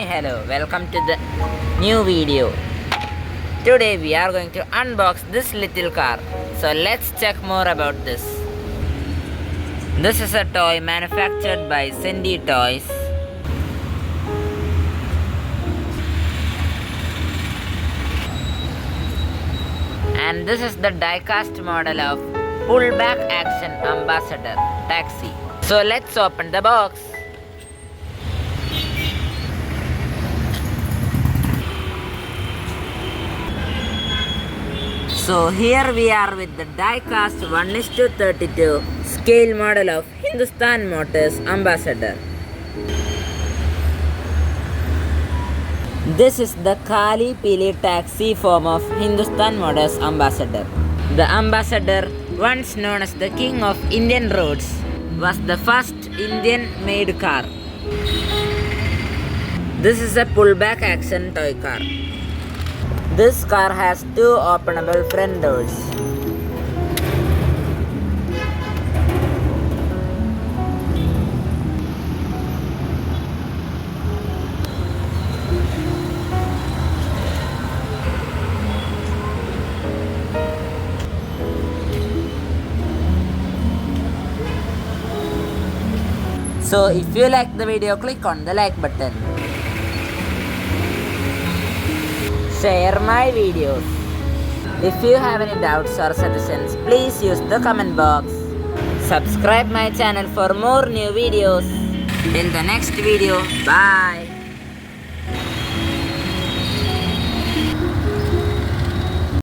hello, welcome to the new video. Today we are going to unbox this little car. So let's check more about this. This is a toy manufactured by Centy Toys. And this is the die-cast model of pullback action Ambassador taxi. So let's open the box. So here we are with the die-cast 1:32 scale model of Hindustan Motors Ambassador. This is the Cowley taxi form of Hindustan Motors Ambassador. The Ambassador, once known as the King of Indian Roads, was the first Indian-made car. This is a pullback action toy car. This car has two openable front doors. So if you like the video, click on the like button. Share my videos. If you have any doubts or suggestions, please use the comment box. Subscribe my channel for more new videos. Till the next video, bye.